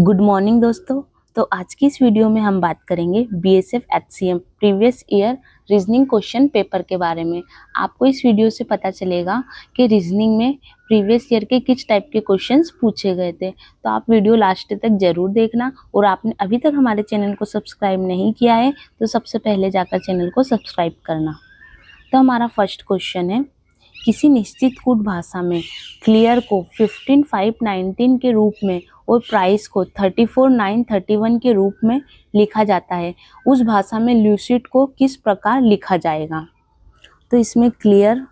Good morning दोस्तों। तो आज की इस वीडियो में हम बात करेंगे BSF HCM previous year reasoning question paper के बारे में। आपको इस वीडियो से पता चलेगा कि रीजनिंग में प्रीवियस ईयर के किस टाइप के क्वेश्चंस पूछे गए थे। तो आप वीडियो लास्ट तक जरूर देखना, और आपने अभी तक हमारे चैनल को सब्सक्राइब नहीं किया है तो सबसे पहले जाकर चैनल को सब्सक्राइब करना। तो हमारा फर्स्ट क्वेश्चन है, किसी निश्चित कूट भाषा में क्लियर को 15,519 के रूप में और प्राइस को 34,931 के रूप में लिखा जाता है, उस भाषा में ल्यूसिड को किस प्रकार लिखा जाएगा। तो इसमें क्लियर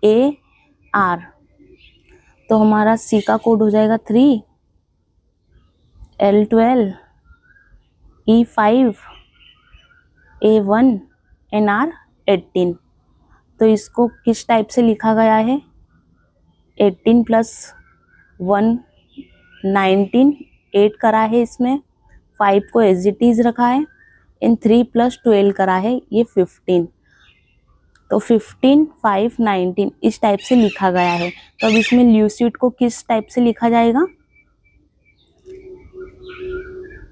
CLEAR, तो हमारा C का कोड हो जाएगा 3, L12, E5, A1, NR 18। तो इसको किस टाइप से लिखा गया है, 18 + 1 19, 8 करा है इसमें, 5 को एज इट इज रखा है, इन 3 + 12 करा है, ये 15। तो 15, 5, 19 इस टाइप से लिखा गया है। तो अब इसमें ल्यूसिड को किस टाइप से लिखा जाएगा,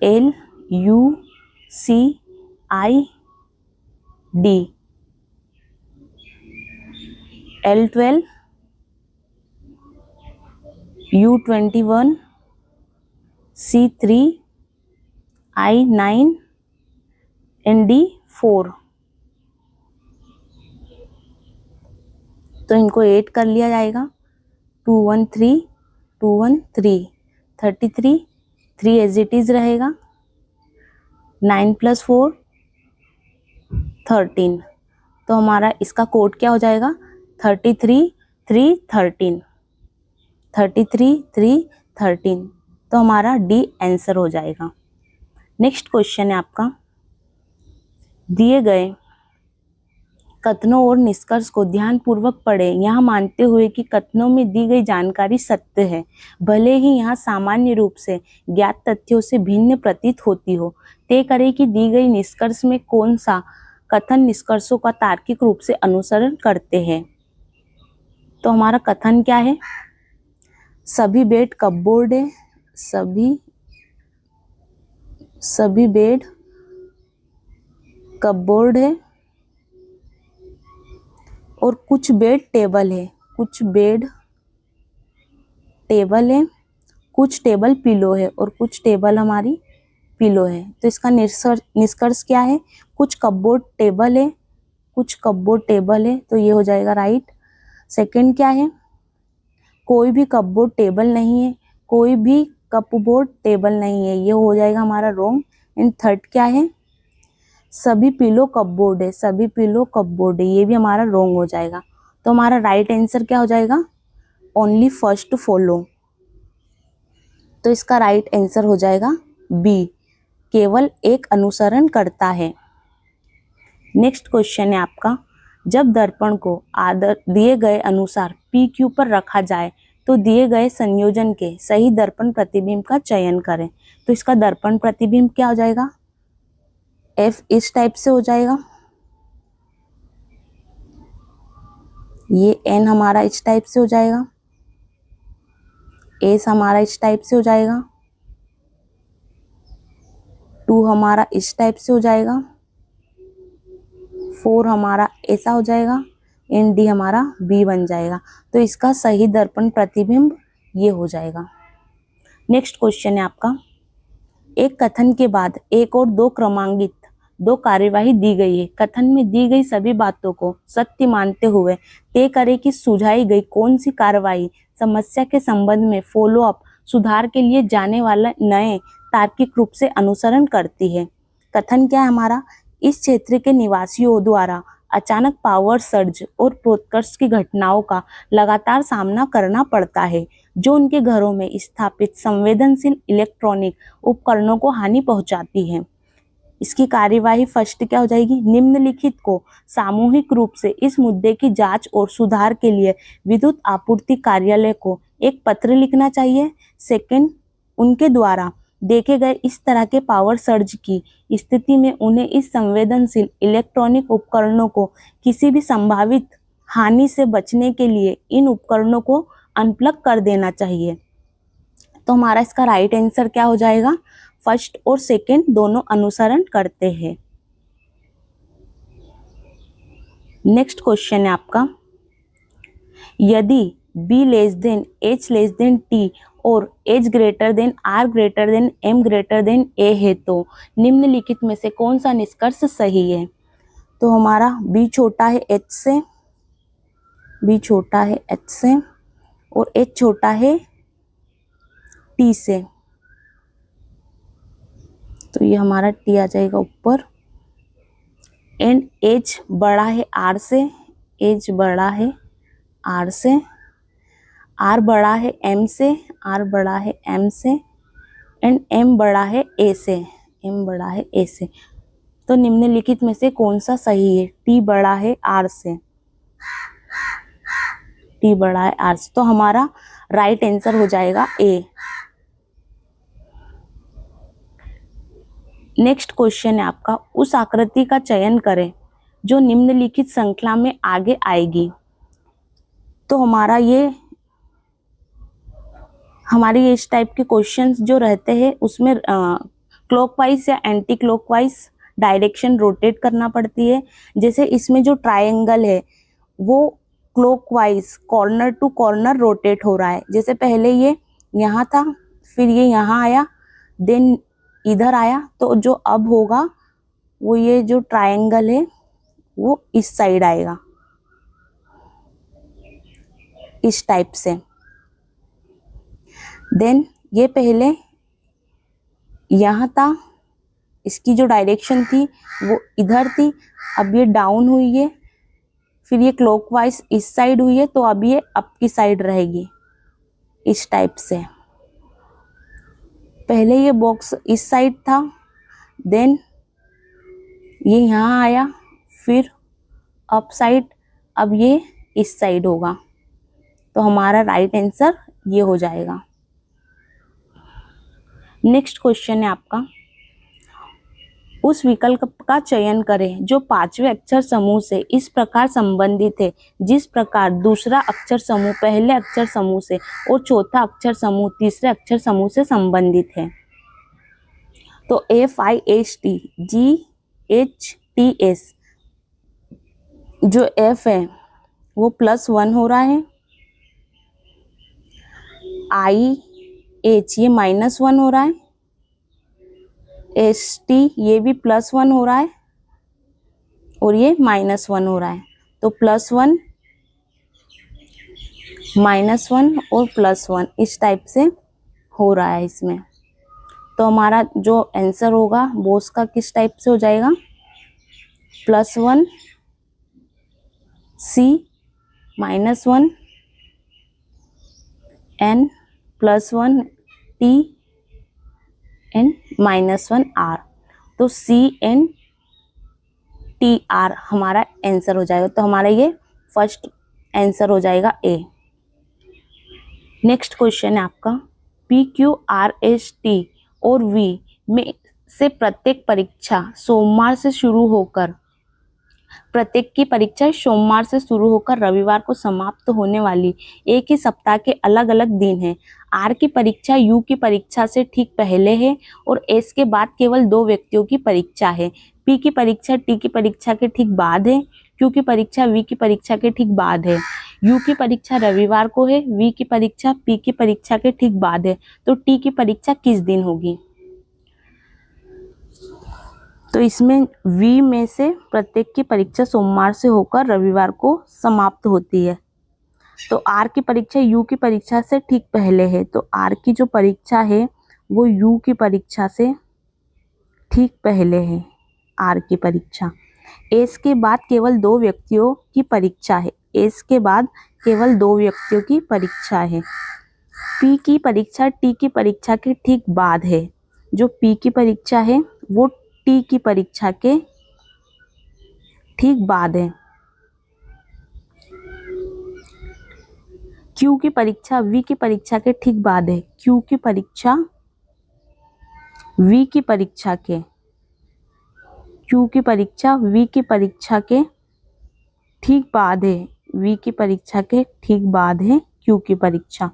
LUCID, L12, U21, C3, I9, ND4। तो इनको 8 कर लिया जाएगा, 213, 213, 33, 3 एज इट इज रहेगा, 9 + 4 13। तो हमारा इसका कोड क्या हो जाएगा, 33, 3, 13, 33, 3, 13। तो हमारा डी आंसर हो जाएगा। नेक्स्ट क्वेश्चन है आपका, दिए गए कथनों और निष्कर्ष को ध्यानपूर्वक पढ़ें, यह मानते हुए कि कथनों में दी गई जानकारी सत्य है, भले ही यह सामान्य रूप से ज्ञात तथ्यों से भिन्न प्रतीत होती हो। तय करें कि दी गई निष्कर्ष में कौन सा कथन निष्कर्षों का तार्किक रूप से अनुसरण करते हैं। तो हमारा कथन क्या है, सभी बेड कपबोर्ड है, सभी बेड कपबोर्ड है, और कुछ बेड टेबल है, कुछ बेड टेबल है, कुछ टेबल पिलो है, और कुछ टेबल हमारी पिलो है। तो इसका निष्कर्ष क्या है, कुछ कपबोर्ड टेबल है, कुछ कपबोर्ड टेबल है, तो ये हो जाएगा राइट। सेकंड क्या है, कोई भी कपबोर्ड टेबल नहीं है, कोई भी कपबोर्ड टेबल नहीं है, ये हो जाएगा हमारा रॉन्ग। एंड थर्ड क्या है, सभी पिलो कपबोर्ड है, सभी पिलो कपबोर्ड है, ये भी हमारा रॉन्ग हो जाएगा। तो हमारा राइट आंसर क्या हो जाएगा, ओनली फर्स्ट फॉलो। तो इसका राइट आंसर हो जाएगा बी, केवल एक अनुसरण करता है। नेक्स्ट क्वेश्चन है आपका, जब दर्पण को दिए गए अनुसार PQ पर रखा जाए तो दिए गए संयोजन के सही दर्पण प्रतिबिंब का चयन करें। तो इसका दर्पण प्रतिबिंब क्या हो जाएगा, F इस टाइप से हो जाएगा, ये N हमारा इस टाइप से हो जाएगा, S हमारा इस टाइप से हो जाएगा, 2 हमारा इस टाइप से हो जाएगा, 4 हमारा ऐसा हो जाएगा, एंड D हमारा B बन जाएगा। तो इसका सही दर्पण प्रतिबिंब ये हो जाएगा। नेक्स्ट क्वेश्चन है आपका, एक कथन के बाद एक और दो क्रमांकित दो कार्यवाही दी गई है, कथन में दी गई सभी बातों को सत्य मानते हुए तय करें कि सुझाई गई कौन सी कार्यवाही समस्या के संबंध में फॉलो अप सुधार के लिए जाने वाला नए तार्किक रूप से अनुसरण करती है। कथन क्या है हमारा, इस क्षेत्र के निवासियों द्वारा अचानक पावर सर्ज और प्रोत्कर्ष की घटनाओं का लगातार सामना करना पड़ता है, जो उनके घरों में स्थापित संवेदनशील इलेक्ट्रॉनिक उपकरणों को हानि पहुंचाती है। इसकी कार्यवाही फर्स्ट क्या हो जाएगी, निम्नलिखित को सामूहिक रूप से इस मुद्दे की जांच और सुधार के लिए विद्युत आपूर्ति कार्यालय को एक पत्र लिखना चाहिए। सेकंड, उनके द्वारा देखे गए इस तरह के पावर सर्ज की स्थिति में उन्हें इस संवेदनशील इलेक्ट्रॉनिक उपकरणों को किसी भी संभावित हानि से बचने के लिए इन उपकरणों को अनप्लग कर देना चाहिए। तो हमारा इसका राइट आंसर क्या हो जाएगा, फर्स्ट और सेकंड दोनों अनुसरण करते हैं। नेक्स्ट क्वेश्चन है आपका, यदि b less than h less than t और h greater than r greater than m greater than a है तो निम्नलिखित में से कौन सा निष्कर्ष सही है। तो हमारा b छोटा है h से, b छोटा है h से और h छोटा है t से, तो ये हमारा t आ जाएगा ऊपर, एंड h बड़ा है r से, h बड़ा है r से, r बड़ा है m से, r बड़ा है m से, एंड m बड़ा है a से, m बड़ा है a से। तो निम्नलिखित में से कौन सा सही है, t बड़ा है r से, t बड़ा है r से, तो हमारा राइट आंसर हो जाएगा a। नेक्स्ट क्वेश्चन है आपका, उस आकृति का चयन करें जो निम्नलिखित श्रृंखला में आगे आएगी। तो हमारे इस टाइप के क्वेश्चंस जो रहते हैं उसमें क्लॉकवाइज या एंटी क्लॉकवाइज डायरेक्शन रोटेट करना पड़ती है। जैसे इसमें जो ट्रायंगल है वो clockwise corner to corner rotate हो रहा है। जैसे पहले ये यहाँ था, फिर ये यहाँ आया, देन इधर आया, तो जो अब होगा वो ये जो ट्रायंगल है वो इस साइड आएगा, इस टाइप से। देन ये पहले यहाँ था, इसकी जो डायरेक्शन थी वो इधर थी, अब ये डाउन हुई है, फिर ये क्लॉकवाइज इस साइड हुई है, तो अब ये अप की साइड रहेगी, इस टाइप से। पहले ये बॉक्स इस साइड था, देन ये यहाँ आया, फिर अप साइड, अब ये इस साइड होगा, तो हमारा राइट आंसर ये हो जाएगा। नेक्स्ट क्वेश्चन है आपका, उस विकल्प का चयन करें जो पांचवें अक्षर समूह से इस प्रकार संबंधित है जिस प्रकार दूसरा अक्षर समूह पहले अक्षर समूह से और चौथा अक्षर समूह तीसरे अक्षर समूह से संबंधित है। तो FIST GHTS, जो F है वो +1 हो रहा है, IH ये -1 हो रहा है, ST ये भी +1 हो रहा है और ये -1 हो रहा है। तो +1 -1 और +1 इस टाइप से हो रहा है इसमें। तो हमारा जो आंसर होगा वो उसका किस टाइप से हो जाएगा, +1 C -1 N +1 T N -1 R। तो CNTR हमारा आंसर हो जाएगा। तो हमारा ये फर्स्ट आंसर हो जाएगा A। नेक्स्ट क्वेश्चन है आपका, PQRST और V में से प्रत्येक परीक्षा सोमवार से शुरू होकर रविवार को समाप्त होने वाली एक ही सप्ताह के अलग अलग दिन हैं। R की परीक्षा U की परीक्षा से ठीक पहले है और S के बाद केवल 2 व्यक्तियों की परीक्षा है। P की परीक्षा T की परीक्षा के ठीक बाद है। Q की परीक्षा V की परीक्षा के ठीक बाद है। U की परीक्षा रविवार को है। V की परीक्षा P की परीक्षा के ठीक बाद है। तो T की परीक्षा किस दिन होगी। तो इसमें V में से प्रत्येक की परीक्षा सोमवार से होकर रविवार को समाप्त होती है। तो R की परीक्षा U की परीक्षा से ठीक पहले है। तो R की जो परीक्षा है वो U की परीक्षा से ठीक पहले है, R की परीक्षा। S के बाद केवल 2 व्यक्तियों की परीक्षा है। S के बाद केवल 2 व्यक्तियों की परीक्षा है। P की परीक्षा T की परीक्षा के ठीक बाद है। जो P की परीक्षा है वो T की परीक्षा के ठीक बाद है। Q की परीक्षा V की परीक्षा के ठीक बाद है। Q की परीक्षा V की परीक्षा के Q की परीक्षा V की परीक्षा के ठीक बाद है। V की परीक्षा के ठीक बाद है Q की परीक्षा।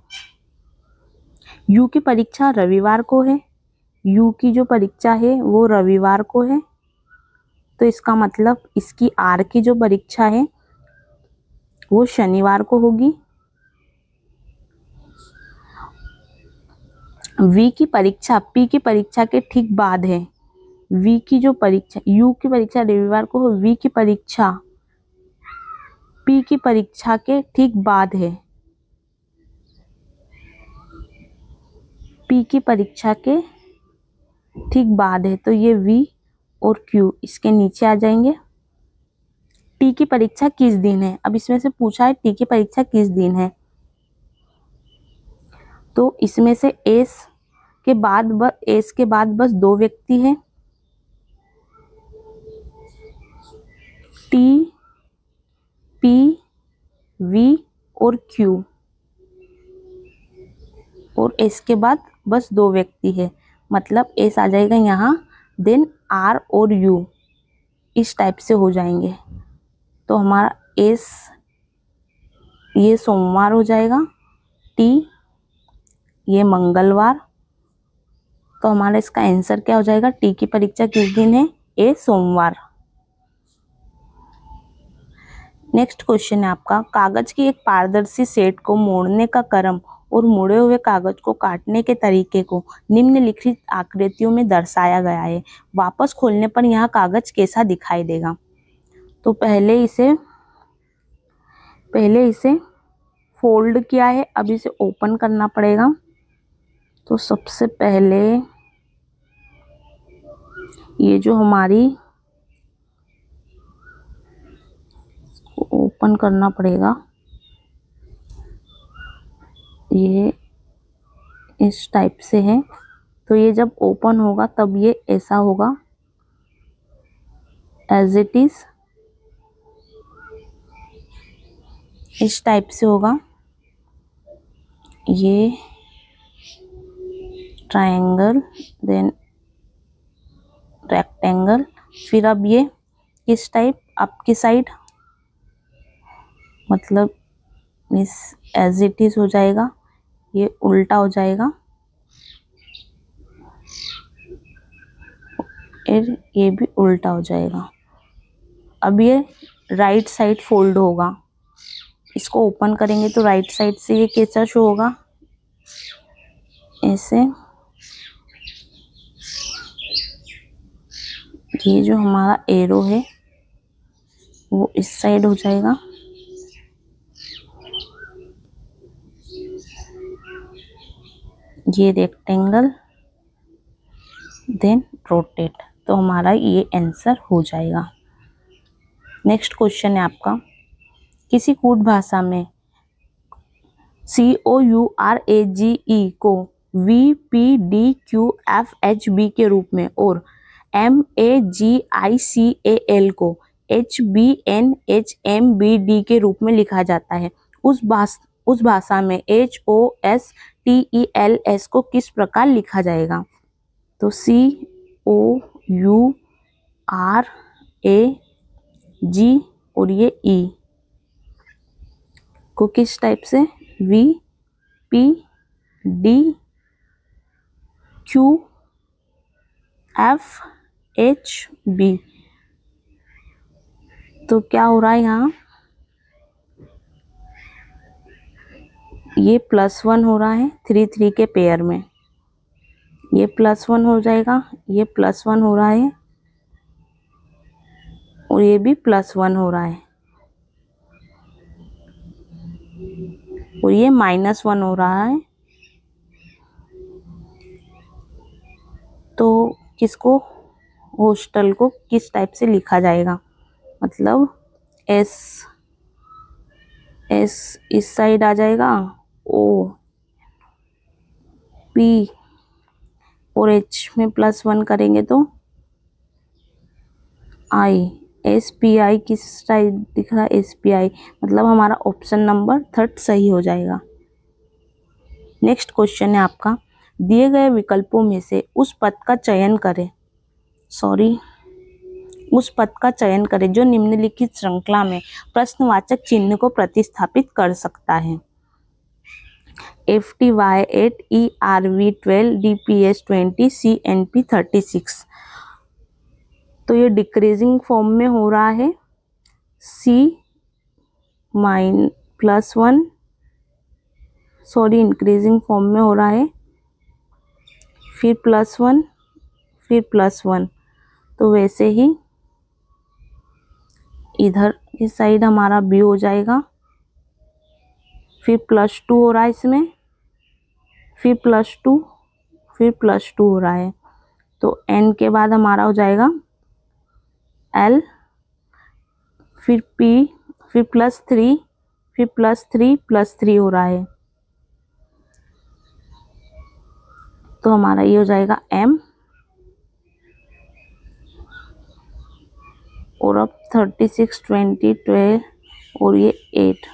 यू की परीक्षा रविवार को है, यू की जो परीक्षा है वो रविवार को है, तो इसका मतलब इसकी आर की जो परीक्षा है वो शनिवार को होगी। वी की परीक्षा पी की परीक्षा के ठीक बाद है। वी की जो परीक्षा, यू की परीक्षा रविवार को हो, वी की परीक्षा पी की परीक्षा के ठीक बाद है। पी की परीक्षा के ठीक बाद है, तो ये वी और क्यू इसके नीचे आ जाएंगे। टी की परीक्षा किस दिन है, अब इसमें से पूछा है टी की परीक्षा किस दिन है, तो इसमें से एस के बाद बस दो व्यक्ति हैं, टी, पी, वी और क्यू, और एस के बाद बस दो व्यक्ति है, मतलब एस आ जाएगा यहाँ, देन आर और यू इस टाइप से हो जाएंगे। तो हमारा एस ये सोमवार हो जाएगा, टी ये मंगलवार, तो हमारा इसका आंसर क्या हो जाएगा, टी की परीक्षा किस दिन है, ए सोमवार। नेक्स्ट क्वेश्चन है आपका, कागज की एक पारदर्शी सेट को मोड़ने का क्रम और मुड़े हुए कागज को काटने के तरीके को निम्नलिखित आकृतियों में दर्शाया गया है। वापस खोलने पर यह कागज कैसा दिखाई देगा। तो पहले इसे फोल्ड किया है, अब इसे ओपन करना पड़ेगा। तो सबसे पहले ये जो हमारी ओपन करना पड़ेगा, ये इस टाइप से है, तो ये जब ओपन होगा तब ये ऐसा होगा, एज इट इज इस टाइप से होगा, ये ट्रायंगल देन रेक्टेंगल, फिर अब ये किस टाइप, आपकी साइड, मतलब इस एज इट इज हो जाएगा, ये उल्टा हो जाएगा, और ये भी उल्टा हो जाएगा। अब ये राइट साइड फोल्ड होगा, इसको ओपन करेंगे तो राइट साइड से ये कैसा शो होगा, ऐसे। ये जो हमारा एरो है वो इस साइड हो जाएगा, ये रेक्टेंगल देन रोटेट, तो हमारा ये आंसर हो जाएगा। नेक्स्ट क्वेश्चन है आपका, किसी कूट भाषा में COURAGE को VPDQFHB के रूप में और MAGICAL को HBNHMBD के रूप में लिखा जाता है। उस भाषा में HOSTELS को किस प्रकार लिखा जाएगा। तो COURAG और ये E को किस टाइप से, VPDQFHB। तो क्या हो रहा है यहाँ, ये +1 हो रहा है 3 के पेयर में, ये +1 हो जाएगा, ये +1 हो रहा है और ये भी +1 हो रहा है और ये -1 हो रहा है। तो किसको, हॉस्टल को किस टाइप से लिखा जाएगा, मतलब एस इस साइड आ जाएगा, O P और H में +1 करेंगे तो I, SPI किस साइड दिख रहा है, SPI, मतलब हमारा ऑप्शन नंबर 3 सही हो जाएगा। नेक्स्ट क्वेश्चन है आपका, दिए गए विकल्पों में से उस पद का चयन करें जो निम्नलिखित श्रृंखला में प्रश्नवाचक चिन्ह को प्रतिस्थापित कर सकता है। FTY8 ERV12 DPS20 CNP36। तो ये डिक्रीजिंग फॉर्म में हो रहा है, C-+1, सॉरी इंक्रीजिंग फॉर्म में हो रहा है, फिर +1, फिर +1। तो वैसे ही इधर इस साइड हमारा B हो जाएगा, फिर +2 हो रहा है इसमें, फिर +2, फिर +2 हो रहा है। तो N के बाद हमारा हो जाएगा L, फिर P, फिर +3, फिर +3, +3 हो रहा है। तो हमारा ये हो जाएगा M, और अब 36, 20, 12 और ये 8,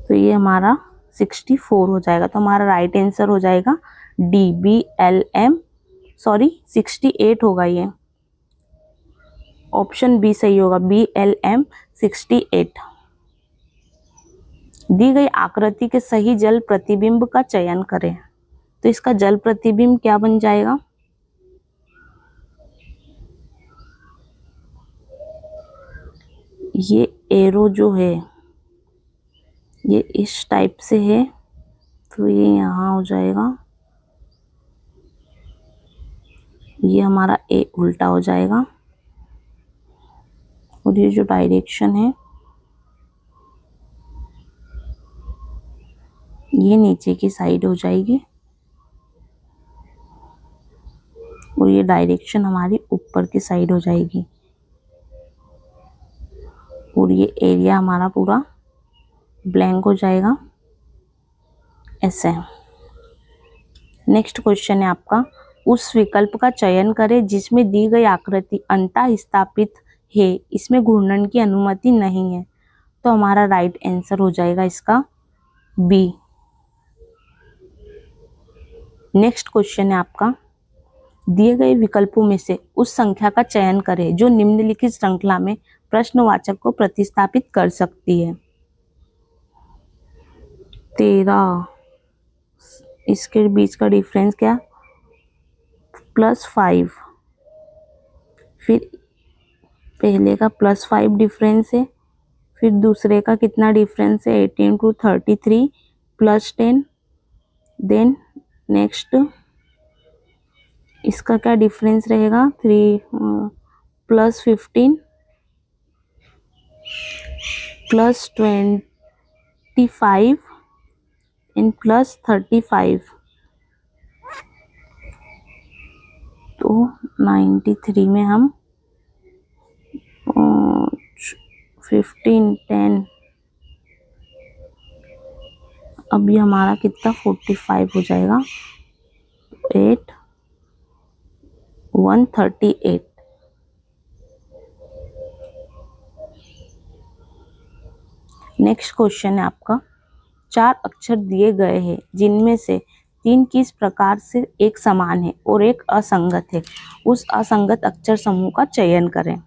तो ये हमारा 64 हो जाएगा। तो हमारा राइट आंसर हो जाएगा DBLM, सॉरी 68 होगा, ये ऑप्शन बी सही होगा, BLM 68। दी गई आकृति के सही जल प्रतिबिंब का चयन करें। तो इसका जल प्रतिबिंब क्या बन जाएगा, ये एरो जो है ये इस टाइप से है, तो ये यहाँ हो जाएगा, ये हमारा ए उल्टा हो जाएगा, और ये जो डायरेक्शन है ये नीचे की साइड हो जाएगी, और ये डायरेक्शन हमारी ऊपर की साइड हो जाएगी, और ये एरिया हमारा पूरा ब्लैंक हो जाएगा ऐसे। नेक्स्ट क्वेश्चन है आपका, उस विकल्प का चयन करें जिसमें दी गई आकृति अंतः स्थापित है, इसमें घूर्णन की अनुमति नहीं है। तो हमारा राइट आंसर हो जाएगा इसका बी। नेक्स्ट क्वेश्चन है आपका, दिए गए विकल्पों में से उस संख्या का चयन करें जो निम्नलिखित श्रृंखला में प्रश्नवाचक को प्रतिस्थापित कर सकती है। 13, इसके बीच का डिफरेंस क्या, +5, फिर पहले का +5 डिफरेंस है, फिर दूसरे का कितना डिफरेंस है, 18 to 33 +10, देन नेक्स्ट इसका क्या डिफरेंस रहेगा, 3 +15 +25 एंड +35। तो 93 में हम 15, 10, अब ये हमारा कितना 45 हो जाएगा, 8, 138। नेक्स्ट क्वेश्चन है आपका, 4 अक्षर दिए गए हैं जिनमें से 3 किस प्रकार से एक समान है और एक असंगत है, उस असंगत अक्षर समूह का चयन करें।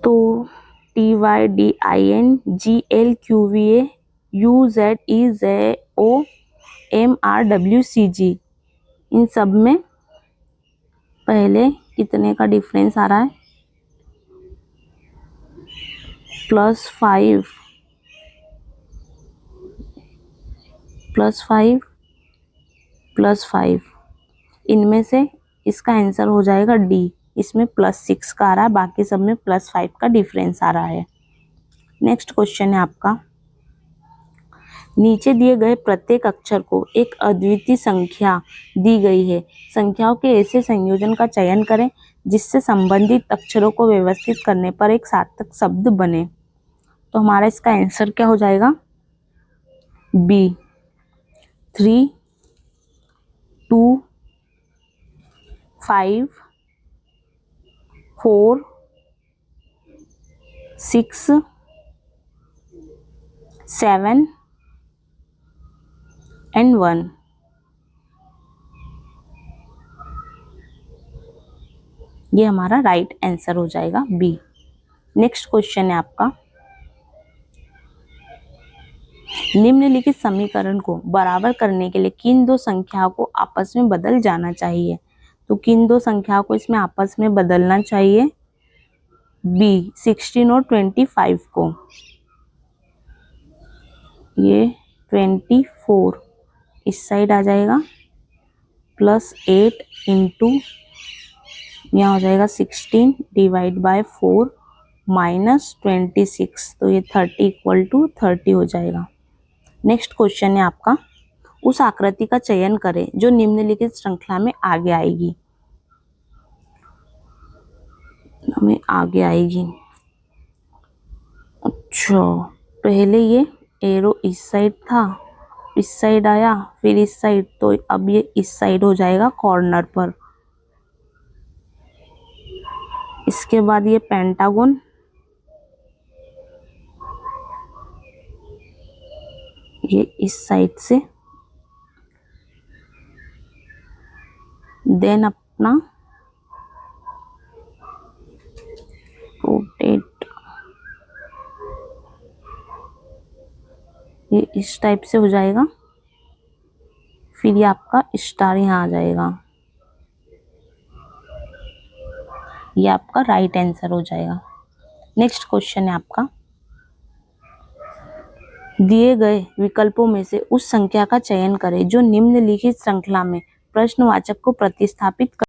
तो TYDIN GLQVA UZEZO MRWCG, इन सब में पहले कितने का डिफरेंस आ रहा है, +5 +5 +5, इनमें से इसका आंसर हो जाएगा डी। इसमें +6 का आ रहा है, बाकी सब में +5 का डिफरेंस आ रहा है। नेक्स्ट क्वेश्चन है आपका, नीचे दिए गए प्रत्येक अक्षर को एक अद्वितीय संख्या दी गई है, संख्याओं के ऐसे संयोजन का चयन करें जिससे संबंधित अक्षरों को व्यवस्थित करने पर एक सार्थक शब्द बने। तो हमारा इसका आंसर क्या हो जाएगा, बी। 3, 2, 5, 4, 6, 7 एंड 1। ये हमारा राइट आंसर हो जाएगा बी। नेक्स्ट क्वेश्चन है आपका, निम्नलिखित समीकरण को बराबर करने के लिए किन दो संख्याओं को आपस में बदल जाना चाहिए? तो किन दो संख्याओं को इसमें आपस में बदलना चाहिए? बी 16 और 25 को। ये 24 इस साइड आ जाएगा प्लस 8 इंटू यहाँ हो जाएगा 16 डिवाइड बाय 4 माइनस 26, तो ये 30 इक्वल टू 30 हो जाएगा। नेक्स्ट क्वेश्चन है आपका, उस आकृति का चयन करें जो निम्नलिखित श्रृंखला में आगे आएगी। अच्छा, पहले ये एरो इस साइड था, इस साइड आया, फिर इस साइड, तो अब ये इस साइड हो जाएगा कॉर्नर पर। इसके बाद ये पेंटागन, ये इस साइड से, देन अपना रोटेट, ये इस टाइप से हो जाएगा, फिर ये आपका स्टार यहाँ आ जाएगा। ये आपका राइट आंसर हो जाएगा। नेक्स्ट क्वेश्चन है आपका, दिए गए विकल्पों में से उस संख्या का चयन करें जो निम्नलिखित श्रृंखला में प्रश्नवाचक को प्रतिस्थापित